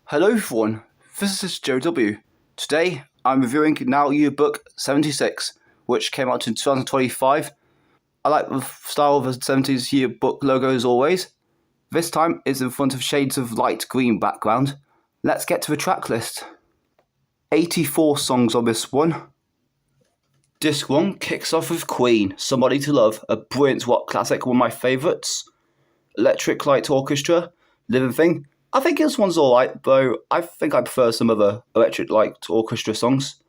Hello everyone, this is Joe W. Today I'm reviewing Now Yearbook 76, which came out in 2025. I like the style of the 70s yearbook logo as always. This time it's in front of shades of light green background. Let's get to the track list. 84 songs on this one. Disc 1 kicks off with Queen, Somebody to Love, a brilliant rock classic, one of my favourites. Electric Light Orchestra, Living Thing. I think this one's alright, though I think I prefer some other Electric Light Orchestra songs.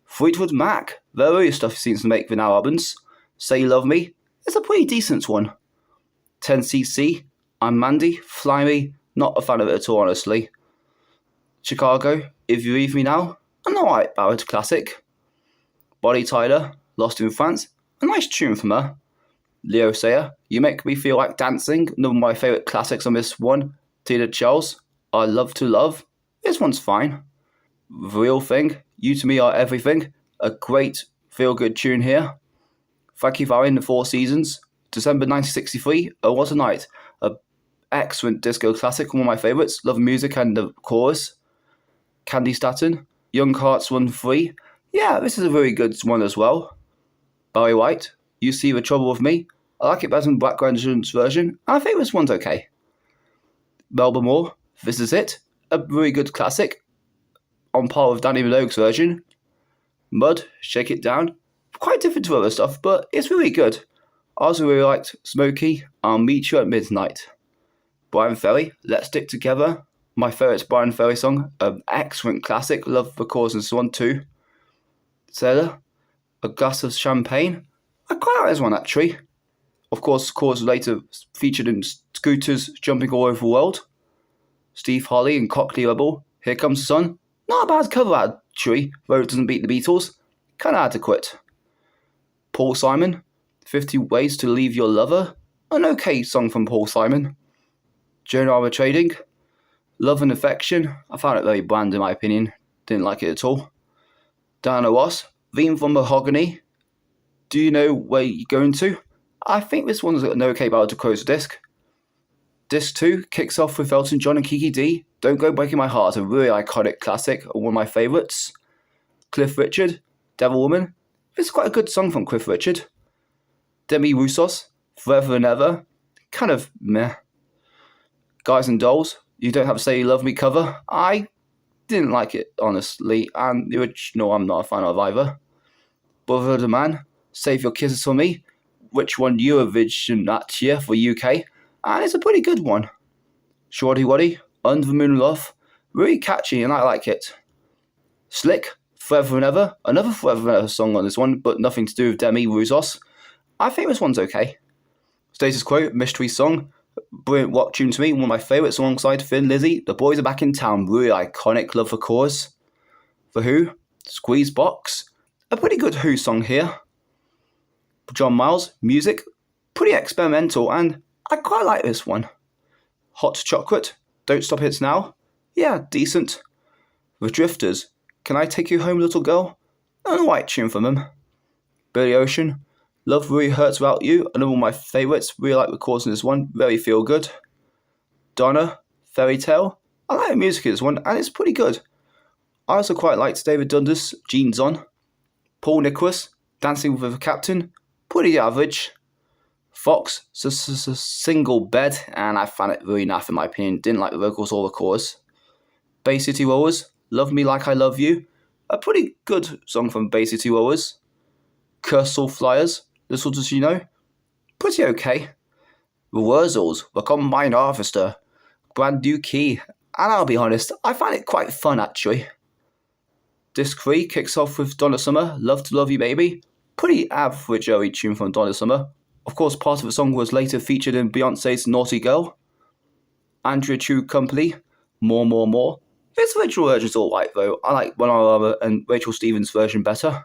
Fleetwood Mac, their earlier stuff seems to make the now albums. Say You Love Me, it's a pretty decent one. 10cc, I'm Mandy, Fly Me, not a fan of it at all honestly. Chicago, If You Leave Me Now, an alright ballad classic. Bonnie Tyler, Lost in France, a nice tune from her. Leo Sayer, You Make Me Feel Like Dancing, one of my favourite classics on this one. Tina Charles, I Love to Love, this one's fine. The Real Thing, You to Me Are Everything, a great feel-good tune here. Thank You for in the Four Seasons, December 1963, Oh What a Night, a excellent disco classic, one of my favourites, love the music and the chorus. Candy Staton, Young Hearts Run Free, yeah, this is a very good one as well. Barry White, You See the Trouble with Me, I like it better than Black Grandson's version, and I think this one's okay. Melba Moore, This Is It, a really good classic, on par with Danny Minogue's version. Mud, Shake It Down, quite different to other stuff, but it's really good. I also really liked Smokey, I'll Meet You at Midnight. Brian Ferry, Let's Stick Together, my favourite Brian Ferry song, an excellent classic, love the chorus and so on too. Sailor, A Glass of Champagne, I quite like this one actually. Of course, the chorus later featured in Scooters Jumping All Over the World. Steve Harley and Cockney Rebel, Here Comes the Sun, not a bad cover actually, though it doesn't beat the Beatles, kinda adequate. Paul Simon, 50 Ways to Leave Your Lover, an okay song from Paul Simon. Joan Armour Trading, Love and Affection, I found it very bland in my opinion, didn't like it at all. Diana Ross, Theme from Mahogany, Do You Know Where You're Going To? I think this one's an okay ballad to close the disc. Disc 2 kicks off with Elton John and Kiki D, Don't Go Breaking My Heart, a really iconic classic, one of my favourites. Cliff Richard, Devil Woman, this is quite a good song from Cliff Richard. Demi Roussos, Forever and Ever, kind of meh. Guys and Dolls, You Don't Have to Say You Love Me cover, I didn't like it honestly, and the original I'm not a fan of either. Brother the Man, Save Your Kisses For Me, which won Eurovision that year for UK, and it's a pretty good one. Shorty Waddy, Under the Moon Love, really catchy and I like it. Slick, Forever and Ever, another Forever and Ever song on this one, but nothing to do with Demi Roussos. I think this one's okay. Status Quo, Mystery Song, brilliant rock tune to me, one of my favourites alongside Thin Lizzy, The Boys Are Back in Town, really iconic, love the chorus. The Who, Squeeze Box, a pretty good Who song here. John Miles, Music, pretty experimental, and I quite like this one. Hot Chocolate, Don't Stop It Now, yeah, decent. The Drifters, Can I Take You Home Little Girl, an alright tune from them. Billy Ocean, Love Really Hurts Without You, another one of my favourites, really like the chorus in this one, very feel good. Donna, Fairy Tale, I like the music in this one, and it's pretty good. I also quite liked David Dundas, Jeans On. Paul Nicholas, Dancing with the Captain, pretty average. Fox, Single Bed, and I found it really naff in my opinion, didn't like the vocals or the chorus. Bay City Rollers, Love Me Like I Love You, a pretty good song from Bay City Rollers. Cursal Flyers, Little Does You Know, pretty okay. The Wurzels, The Combined Harvester, brand new key, and I'll be honest, I find it quite fun actually. Disc 3 kicks off with Donna Summer, Love to Love You Baby, pretty average early tune from Donna Summer. Of course, part of the song was later featured in Beyonce's Naughty Girl. Andrea True Company, More More More. This original version's alright though, I like One Armor and Rachel Stevens' version better.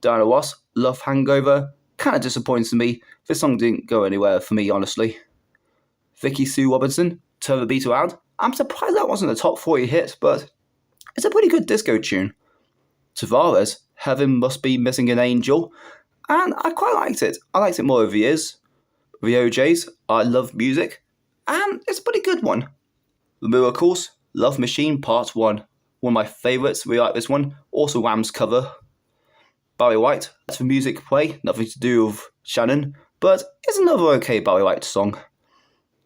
Diana Ross, Love Hangover, kinda disappoints me, this song didn't go anywhere for me honestly. Vicky Sue Robinson, Turn the Beat Around, I'm surprised that wasn't a top 40 hit, but it's a pretty good disco tune. Tavares, Heaven Must Be Missing an Angel, and I quite liked it. I liked it more over the years. The OJs, I Love Music, and it's a pretty good one. The Miracles, Love Machine Part 1, one of my favourites, really like this one, also Wham's cover. Barry White, that's the music play, nothing to do with Shannon, but it's another okay Barry White song.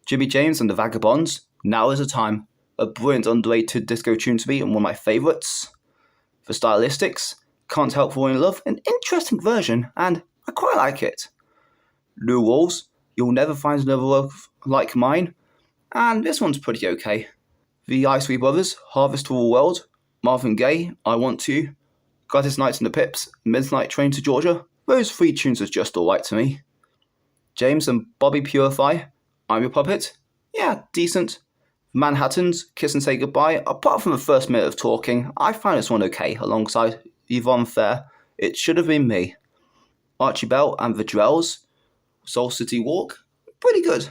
Jimmy James and the Vagabonds, Now Is the Time, a brilliant underrated disco tune to me and one of my favourites. For stylistics, Can't Help Falling in Love, an interesting version, and I quite like it. Lou Rawls, You'll Never Find Another Love Like Mine, and this one's pretty okay. The Isley Brothers, Harvest for the World, Marvin Gaye, I Want To, Gladys Knight and the Pips, Midnight Train to Georgia, those three tunes are just alright to me. James and Bobby Purify, I'm Your Puppet, yeah, decent. Manhattans, Kiss and Say Goodbye, apart from the first minute of talking, I find this one okay, alongside Yvonne Fair, It Should Have Been Me. Archie Bell and the Drells, Soul City Walk, pretty good.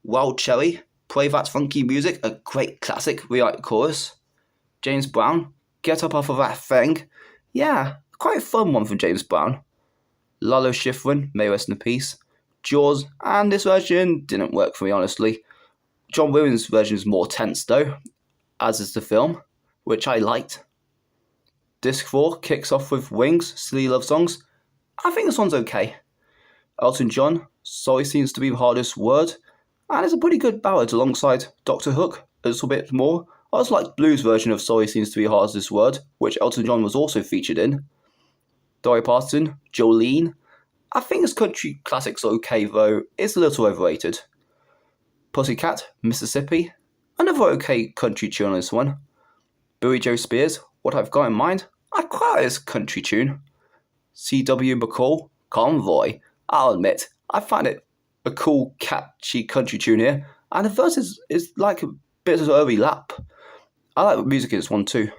Wild Cherry, Play That Funky Music, a great classic, we like the chorus. James Brown, Get Up Off of That Thing, yeah, quite a fun one from James Brown. Lalo Schifrin, may rest in peace. Jaws, and this version didn't work for me honestly. John Williams' version is more tense though, as is the film, which I liked. Disc 4 kicks off with Wings, Silly Love Songs. I think this one's okay. Elton John, Sorry Seems to Be the Hardest Word, and it's a pretty good ballad alongside Dr. Hook, a little bit more. I also like Blues' version of Sorry Seems to Be the Hardest Word, which Elton John was also featured in. Dolly Parton, Jolene. I think this country classic's okay though, it's a little overrated. Pussycat, Mississippi, another okay country tune on this one. Billy Joe Spears, What I've Got in Mind, I quite like this country tune. C.W. McCall, Convoy, I'll admit, I find it a cool catchy country tune here, and the verse is like a bit of an early lap. I like the music in this one too.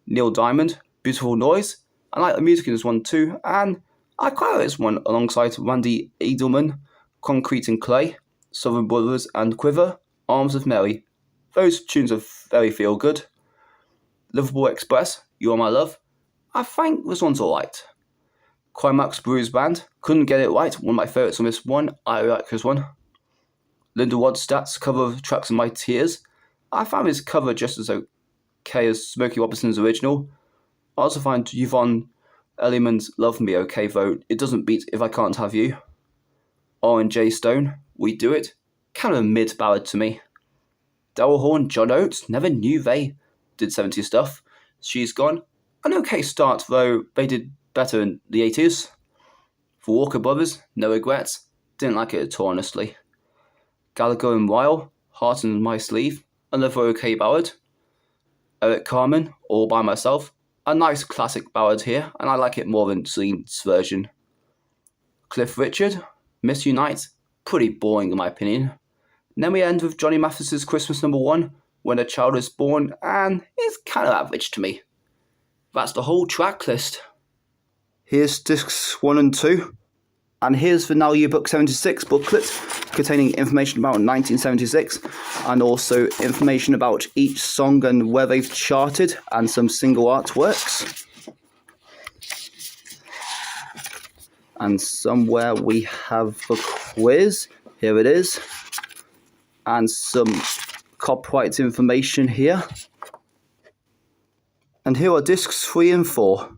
Neil Diamond, Beautiful Noise, I like the music in this one too, and I quite like this one alongside Randy Edelman, Concrete and Clay, Southern Brothers and Quiver, Arms of Mary. Those tunes are very feel good. Liverpool Express, You Are My Love. I think this one's alright. Climax Blues Band, couldn't get it right, one of my favourites on this one, I like this one. Linda Ronstadt's cover of Tracks of My Tears. I found this cover just as okay as Smokey Robinson's original. I also find Yvonne Elliman's Love Me okay though, it doesn't beat If I Can't Have You. Orange J. Stone, We Do It, kind of a mid-ballad to me. Daryl Horn, John Oates, never knew they did 70s stuff. She's Gone, an okay start though, they did better in the 80s. For Walker Brothers, No Regrets, didn't like it at all honestly. Gallagher and Weil, Heart in My Sleeve, another okay ballad. Eric Carmen, All By Myself, a nice classic ballad here, and I like it more than Celine's version. Cliff Richard, Miss You Night, pretty boring in my opinion. And then we end with Johnny Mathis's Christmas number 1, When a Child is Born, and it's kind of average to me. That's the whole track list. Here's discs 1 and 2, and here's the Now Yearbook 76 booklet containing information about 1976 and also information about each song and where they've charted and some single artworks. And somewhere we have the quiz, here it is, and some copyright information here. And here are discs 3 and 4.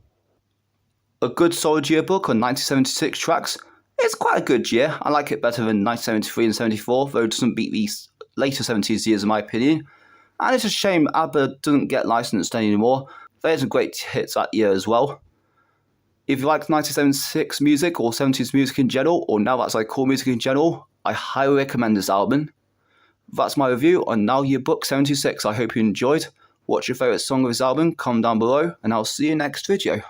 A good solid yearbook on 1976 tracks. It's quite a good year. I like it better than 1973 and 74, though it doesn't beat these later 70s years in my opinion. And it's a shame ABBA doesn't get licensed anymore. They had some great hits that year as well. If you like 1976 music or 70s music in general, or now that's like cool music in general, I highly recommend this album. That's my review on Now Yearbook 76. I hope you enjoyed. What's your favourite song of this album? Comment down below, and I'll see you next video.